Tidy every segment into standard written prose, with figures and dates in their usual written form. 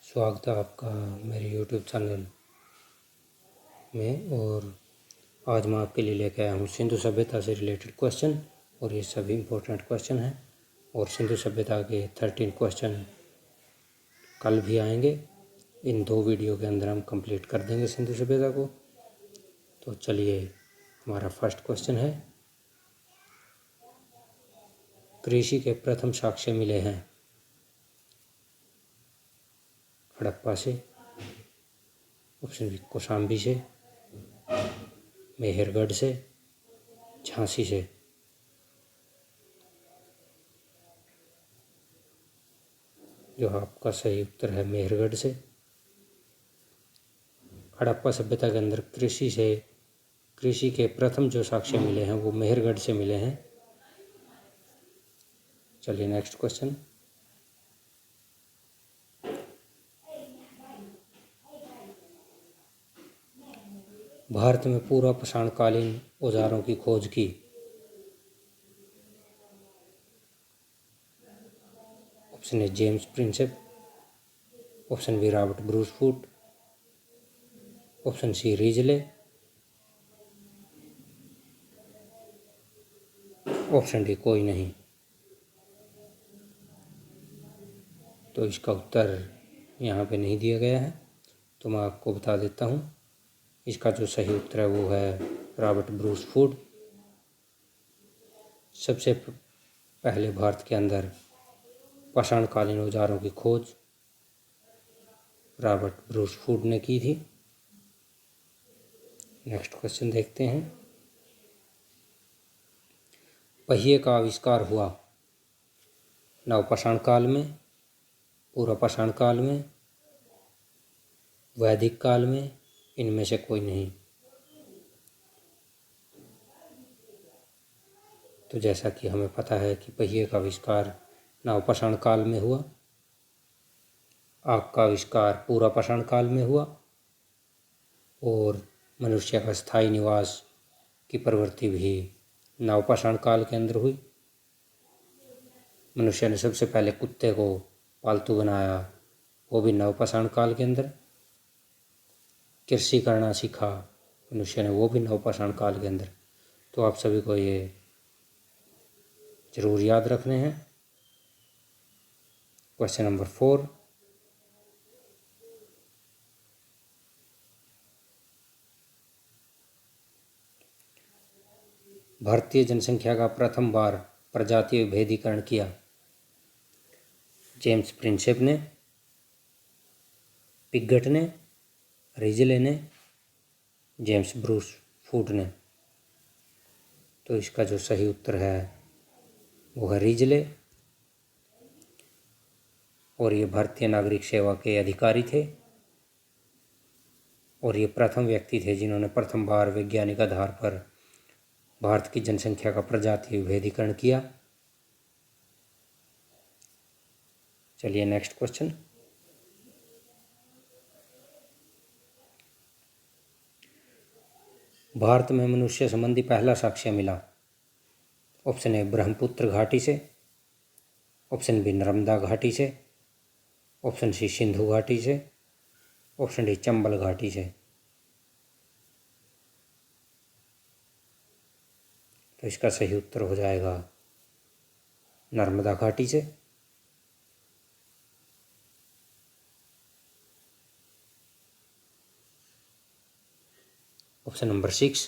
स्वागत है आपका मेरे YouTube चैनल में। और आज मैं आपके लिए लेकर आया हूँ सिंधु सभ्यता से रिलेटेड क्वेश्चन, और ये सभी इम्पोर्टेंट क्वेश्चन हैं। और सिंधु सभ्यता के 13 क्वेश्चन कल भी आएंगे। इन 2 वीडियो के अंदर हम कंप्लीट कर देंगे सिंधु सभ्यता को। तो चलिए, हमारा फर्स्ट क्वेश्चन है, कृषि के प्रथम साक्ष्य मिले हैं हड़प्पा से, ऑप्शन बी कौशाम्बी से, मेहरगढ़ से, झांसी से। जो आपका सही उत्तर है मेहरगढ़ से। हड़प्पा सभ्यता के अंदर कृषि के प्रथम जो साक्ष्य मिले हैं वो मेहरगढ़ से मिले हैं। चलिए नेक्स्ट क्वेश्चन, भारत में पूर्व पाषाणकालीन औजारों की खोज की। Option A James Prinsep, option B Robert Bruce Foote, option C Risley, option D कोई नहीं। तो इसका उत्तर यहाँ पे नहीं दिया गया है, तो मैं आपको बता देता हूँ। इसका जो सही उत्तर है वो है रॉबर्ट ब्रूस फूट। सबसे पहले भारत के अंदर पाषाणकालीन औजारों की खोज रॉबर्ट ब्रूस फूट ने की थी। नेक्स्ट क्वेश्चन देखते हैं, पहिए का आविष्कार हुआ नवपाषाण काल में, पूर्व पाषाण काल में, वैदिक काल में, इनमें से कोई नहीं। तो जैसा कि हमें पता है कि पहिए का आविष्कार नवपाषाण काल में हुआ, आग का आविष्कार पूर्व पाषाण काल में हुआ, और मनुष्य का स्थायी निवास की प्रवृत्ति भी नवपाषाण काल के अंदर हुई। मनुष्य ने सबसे पहले कुत्ते को पालतू बनाया, वो भी नवपाषाण काल के अंदर। कृषि करना सीखा मनुष्य ने, वो भी नवपाषाण काल के अंदर। तो आप सभी को ये जरूर याद रखने हैं। क्वेश्चन नंबर 4, भारतीय जनसंख्या का प्रथम बार प्रजातीय विभेदीकरण किया। जेम्स प्रिंसेप ने, पिगट ने, रीजले ने, जेम्स ब्रूस फूट ने। तो इसका जो सही उत्तर है वो है रीजले, और ये भारतीय नागरिक सेवा के अधिकारी थे, और ये प्रथम व्यक्ति थे जिन्होंने प्रथम बार वैज्ञानिक आधार पर भारत की जनसंख्या का प्रजातीय विभेदीकरण किया। चलिए नेक्स्ट क्वेश्चन, भारत में मनुष्य संबंधी पहला साक्ष्य मिला। ऑप्शन ए ब्रह्मपुत्र घाटी से, ऑप्शन बी नर्मदा घाटी से, ऑप्शन सी सिंधु घाटी से, ऑप्शन डी चंबल घाटी से। तो इसका सही उत्तर हो जाएगा नर्मदा घाटी से। ऑप्शन नंबर 6,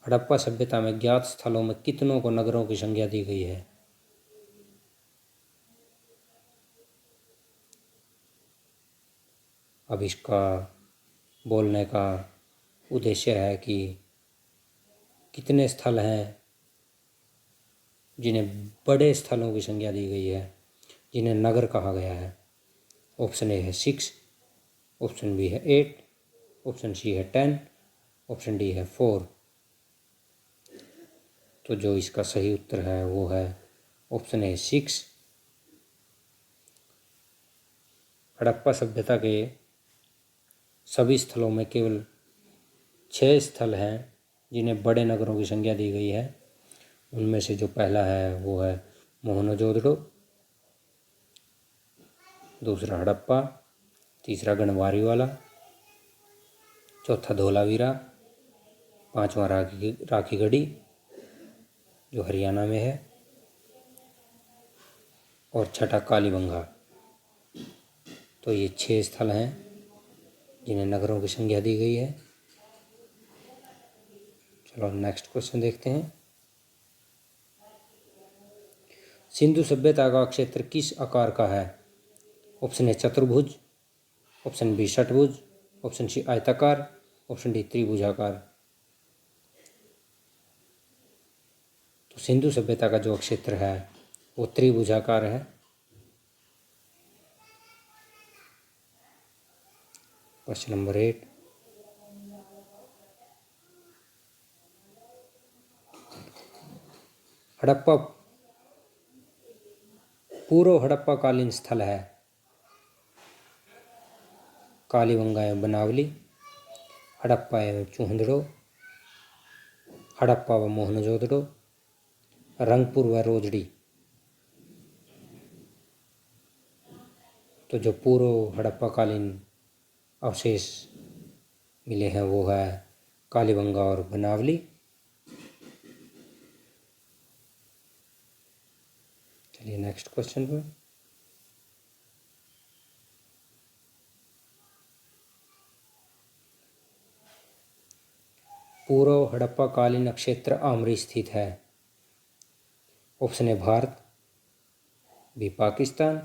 हड़प्पा सभ्यता में ज्ञात स्थलों में कितनों को नगरों की संज्ञा दी गई है। अब इसका बोलने का उद्देश्य है कि कितने स्थल हैं जिन्हें बड़े स्थलों की संज्ञा दी गई है, जिन्हें नगर कहा गया है। ऑप्शन ए है 6, ऑप्शन बी है 8, ऑप्शन सी है 10, ऑप्शन डी है 4। तो जो इसका सही उत्तर है वो है ऑप्शन ए 6। हड़प्पा सभ्यता के सभी स्थलों में केवल 6 स्थल हैं जिन्हें बड़े नगरों की संज्ञा दी गई है। उनमें से जो पहला है वो है मोहनजोदड़ो, दूसरा हड़प्पा, तीसरा गणवारी वाला, चौथा धोलावीरा, पांचवा राखीगढ़ी जो हरियाणा में है, और छठा कालीबंगा। तो ये 6 स्थल हैं जिन्हें नगरों की संज्ञा दी गई है। चलो नेक्स्ट क्वेश्चन देखते हैं। सिंधु सभ्यता का क्षेत्र किस आकार का है? ऑप्शन ए चतुर्भुज, ऑप्शन बी षटभुज, ऑप्शन सी आयताकार, ऑप्शन डी त्रिभुजाकार। तो सिंधु सभ्यता का जो क्षेत्र है वो त्रिभुजाकार है। क्वेश्चन नंबर 8, हड़प्पा पूर्व हड़प्पा कालीन स्थल है कालीबंगा एवं बनावली, हड़प्पा एवं चूहंदड़ो, हड़प्पा व मोहनजोदड़ो, रंगपुर व रोजड़ी। तो जो पूर्व हड़प्पा कालीन अवशेष मिले हैं वो है कालीबंगा और बनावली। चलिए नेक्स्ट क्वेश्चन पर। पूर्व हड़प्पा कालीन क्षेत्र आमरी स्थित है। Option A Bharat, B Pakistan,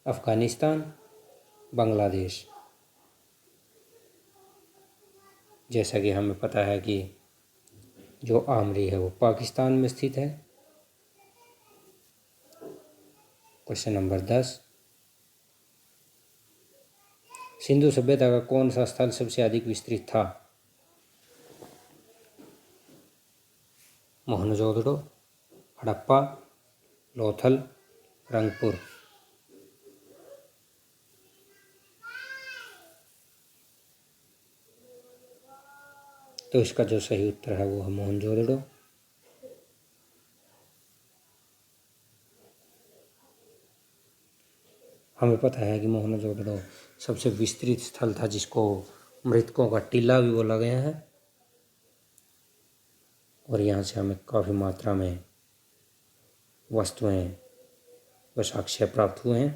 Afghanistan, Bangladesh. जैसा कि हमें पता है कि जो आमरी है वो पाकिस्तान में स्थित है। क्वेश्चन नंबर 10, सिंधु सभ्यता का कौन सा स्थल सबसे अधिक विस्तृत था? मोहनजोदड़ो, हड़प्पा, लोथल, रंगपुर। तो इसका जो सही उत्तर है वो है मोहनजोदड़ो। हमें पता है कि मोहनजोदड़ो सबसे विस्तृत स्थल था जिसको मृतकों का टीला भी बोला गया है, और यहाँ से हमें काफ़ी मात्रा में वस्तुएं व साक्ष्य प्राप्त हुए हैं।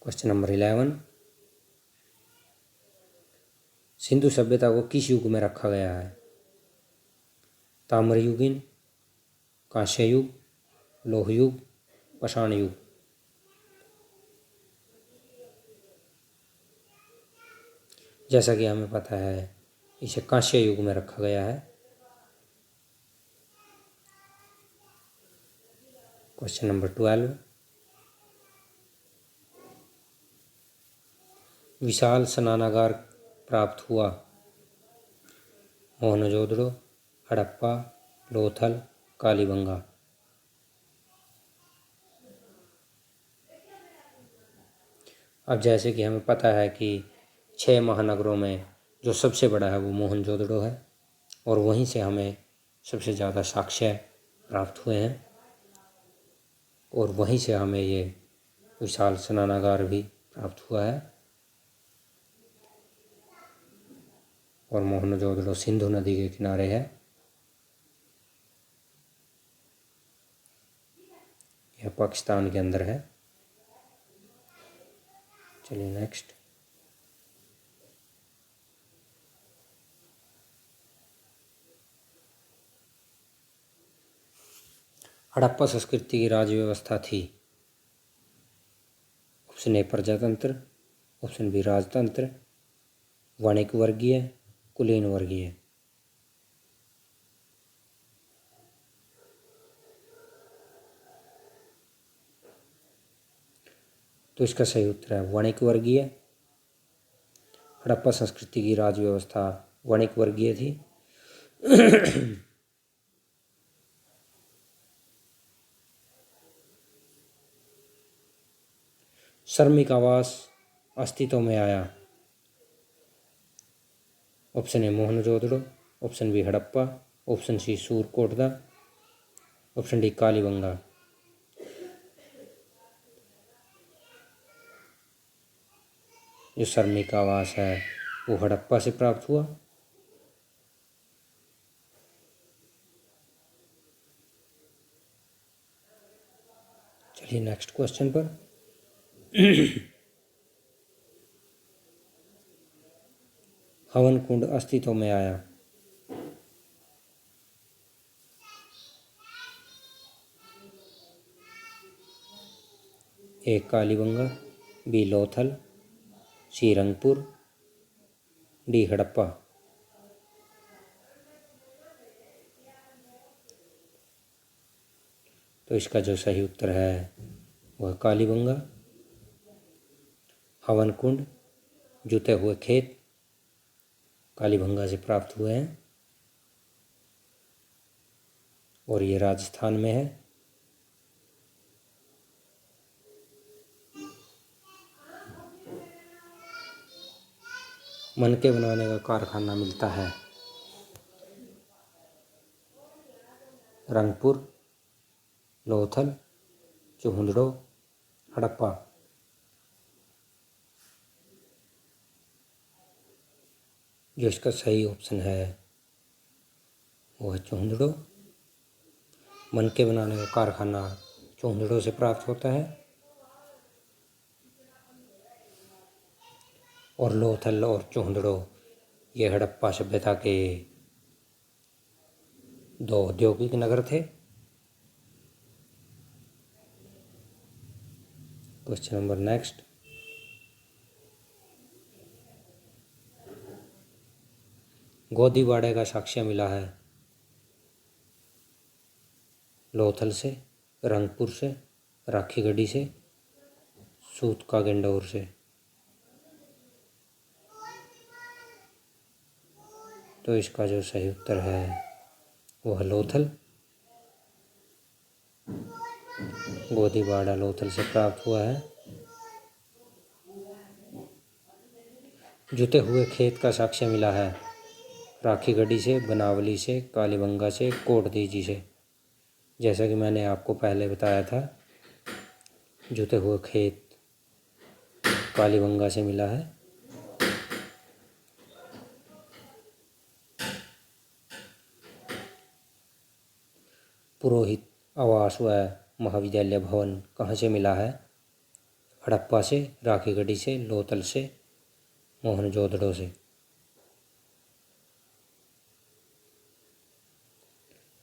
क्वेश्चन नंबर 11, सिंधु सभ्यता को किस युग में रखा गया है? ताम्रयुगीन, कांस्य युग, लोह युग, पाषाण युग। जैसा कि हमें पता है इसे कांस्य युग में रखा गया है। क्वेश्चन नंबर 12, विशाल स्नानागार प्राप्त हुआ? मोहनजोदड़ो, हड़प्पा, लोथल, कालीबंगा। अब जैसे कि हमें पता है कि 6 महानगरों में जो सबसे बड़ा है वो मोहनजोदड़ो है, और वहीं से हमें सबसे ज़्यादा साक्ष्य प्राप्त हुए हैं, और वहीं से हमें ये विशाल स्नानागार भी प्राप्त हुआ है। और मोहनजोदड़ो सिंधु नदी के किनारे है। यह पाकिस्तान के अंदर है। चलिए नेक्स्ट, हड़प्पा संस्कृति की राज्य व्यवस्था थी? ऑप्शन ए प्रजातंत्र, ऑप्शन बी राजतंत्र, वणिक वर्गीय, कुलीन वर्गीय। तो इसका सही उत्तर है वणिक वर्गीय। हड़प्पा संस्कृति की राज्य व्यवस्था वणिक वर्गीय थी। श्रमिक आवास अस्तित्व में आया? Option A Mohenjodaro, option B Harappa, option C Surkotada, option D Kalibangan. जो श्रमिक आवास है वो हड़प्पा से प्राप्त हुआ। चलिए नेक्स्ट क्वेश्चन पर। हवन कुंड अस्तित्व में आया। ए कालीबंगा, बी लोथल, सी रंगपुर, डी हड़प्पा। तो इसका जो सही उत्तर है वह कालीबंगा। हवन कुंड, जुते हुए खेत कालीबंगा से प्राप्त हुए हैं और ये राजस्थान में है। मनके बनाने का कारखाना मिलता है रंगपुर, लोथल, चुहंदड़ो, हड़प्पा। जो इसका सही ऑप्शन है वो है चुहंदड़ो। मनके बनाने का कारखाना चुहंदड़ो से प्राप्त होता है और लोथल और चुहंदड़ो ये हड़प्पा सभ्यता के दो औद्योगिक नगर थे। Question number next. गोदीवाड़े का साक्ष्य मिला है लोथल से, रंगपुर से, राखीगढ़ी से, सूत का गंडौर से। तो इसका जो सही उत्तर है वह लोथल। गोदीवाड़ा लोथल से प्राप्त हुआ है। जुते हुए खेत का साक्ष्य मिला है राखीगढ़ी से, बनावली से, कालीबंगा से, कोटदीजी से। जैसा कि मैंने आपको पहले बताया था, जुते हुए खेत कालीबंगा से मिला है। पुरोहित आवास व महाविद्यालय भवन कहाँ से मिला है? हड़प्पा से, राखीगढ़ी से, लोथल से, मोहनजोदड़ो से।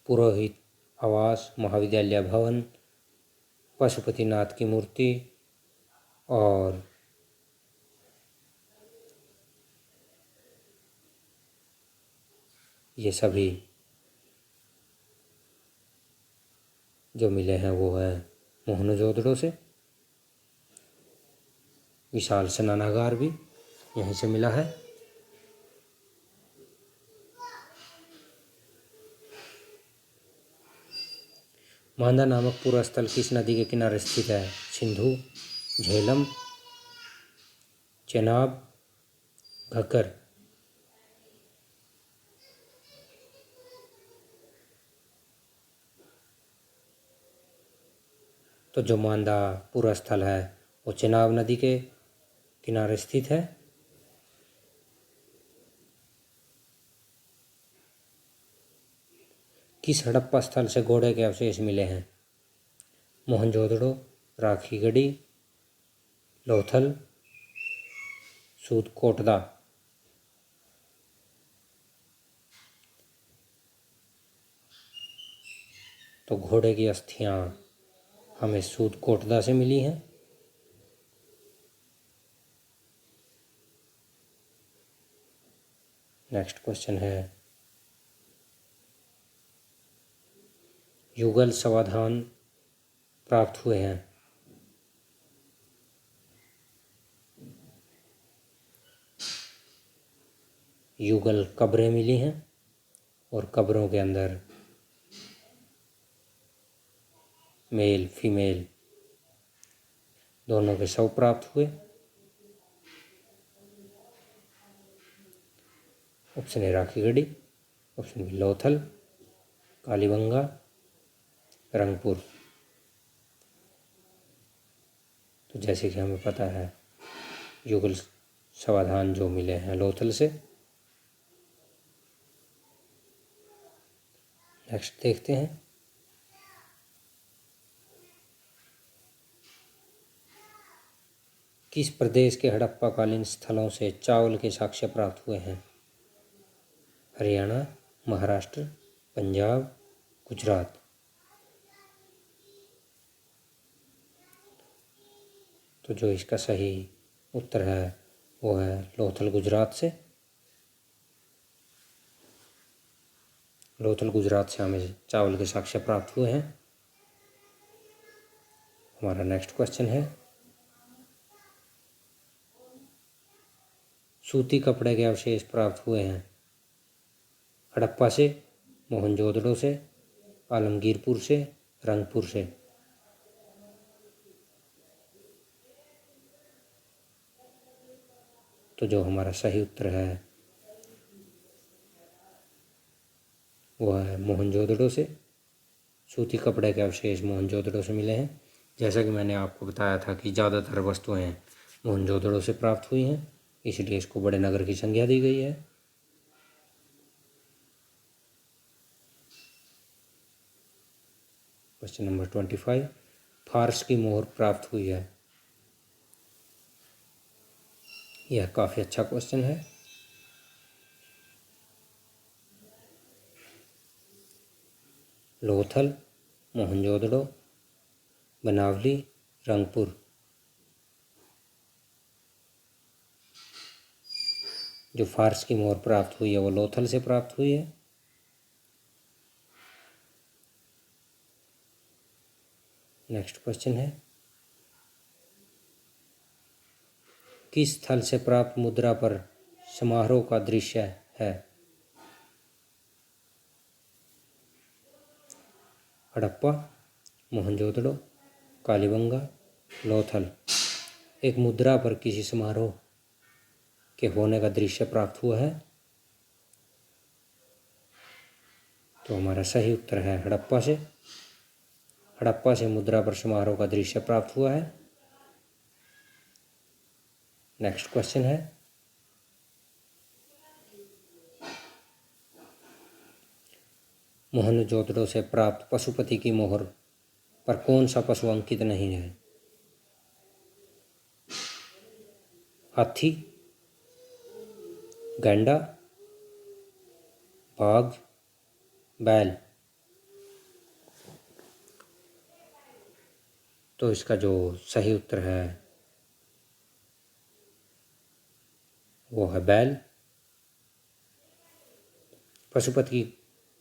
पुरोहित आवास, महाविद्यालय भवन, पशुपतिनाथ की मूर्ति और ये सभी जो मिले हैं वो है मोहनजोदड़ो से। विशाल स्नानागार भी यहीं से मिला है। मांदा नामक पूरा स्थल किस नदी के किनारे स्थित है? सिंधु, झेलम, चेनाब, घग्गर। तो जो मांदा पूरा स्थल है वो चेनाब नदी के किनारे स्थित है। किस हड़प्पा स्थल से घोड़े के अवशेष मिले हैं? मोहनजोदड़ो, राखीगढ़ी, लोथल, सूदकोटदा। तो घोड़े की अस्थियां हमें सूदकोटदा से मिली हैं। नेक्स्ट क्वेश्चन है, युगल समाधान प्राप्त हुए हैं। युगल कब्रें मिली हैं और कब्रों के अंदर मेल फीमेल दोनों के शव प्राप्त हुए। Option A Rakhigarhi, option B Lothal, Kalibangan, Rangpur. तो जैसे कि हमें पता है युगल समाधान जो मिले हैं लोथल से। नेक्स्ट देखते हैं। किस प्रदेश के हड़प्पाकालीन स्थलों से चावल के साक्ष्य प्राप्त हुए हैं? हरियाणा, महाराष्ट्र, पंजाब, गुजरात। तो जो इसका सही उत्तर है वो है लोथल, गुजरात से। लोथल, गुजरात से हमें चावल के साक्ष्य प्राप्त हुए हैं। हमारा नेक्स्ट क्वेश्चन है, सूती कपड़े के अवशेष प्राप्त हुए हैं हड़प्पा से, मोहनजोदड़ो से, आलमगीरपुर से, रंगपुर से। तो जो हमारा सही उत्तर है वो है मोहनजोदड़ो से। सूती कपड़े के अवशेष मोहनजोदड़ो से मिले हैं। जैसा कि मैंने आपको बताया था कि ज़्यादातर वस्तुएं मोहनजोदड़ो से प्राप्त हुई हैं, इसलिए इसको बड़े नगर की संज्ञा दी गई है। क्वेश्चन नंबर 25, फारस की मोहर प्राप्त हुई है। यह काफ़ी अच्छा क्वेश्चन है। लोथल, मोहनजोदड़ो, बनावली, रंगपुर। जो फारस की मोहर प्राप्त हुई है वो लोथल से प्राप्त हुई है। नेक्स्ट क्वेश्चन है, किस स्थल से प्राप्त मुद्रा पर समारोह का दृश्य है? हड़प्पा, मोहनजोदड़ो, कालीबंगा, लोथल। एक मुद्रा पर किसी समारोह के होने का दृश्य प्राप्त हुआ है। तो हमारा सही उत्तर है हड़प्पा से। हड़प्पा से मुद्रा पर समारोह का दृश्य प्राप्त हुआ है। नेक्स्ट क्वेश्चन है, मोहनजोदड़ो से प्राप्त पशुपति की मोहर पर कौन सा पशु अंकित नहीं है? हाथी, गैंडा, बाघ, बैल। तो इसका जो सही उत्तर है वो है बैल। पशुपति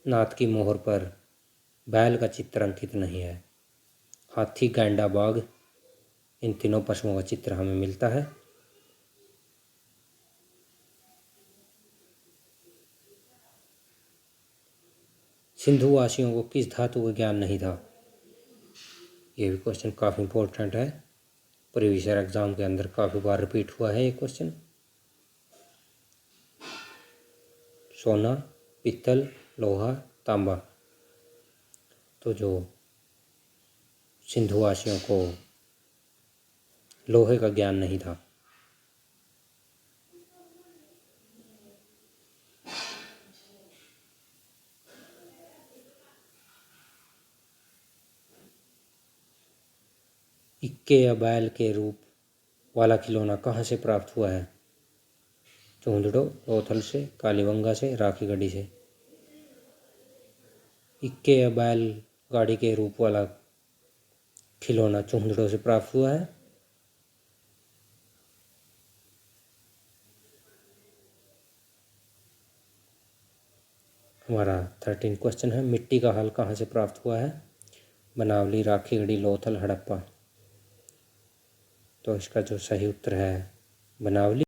नाथ की मोहर पर बैल का चित्र अंकित नहीं है। हाथी, गैंडा, बाघ, इन तीनों पशुओं का चित्र हमें मिलता है। सिंधुवासियों को किस धातु का ज्ञान नहीं था? ये भी क्वेश्चन काफ़ी इम्पोर्टेंट है। प्रीवियस ईयर एग्जाम के अंदर काफ़ी बार रिपीट हुआ है ये क्वेश्चन। सोना, पित्तल, लोहा, तांबा। तो जो सिंधुवासियों को लोहे का ज्ञान नहीं था। इक्के या बैल के रूप वाला खिलौना कहाँ से प्राप्त हुआ है? चूंदड़ो, लोथल से, कालीबंगा से, राखी गढ़ी से। इक्के या बैल गाड़ी के रूप वाला खिलौना चूंदड़ो से प्राप्त हुआ है। हमारा 13 क्वेश्चन है, मिट्टी का हल कहाँ से प्राप्त हुआ है? बनावली, राखीगढ़ी, लोथल, हड़प्पा। तो इसका जो सही उत्तर है बनावली।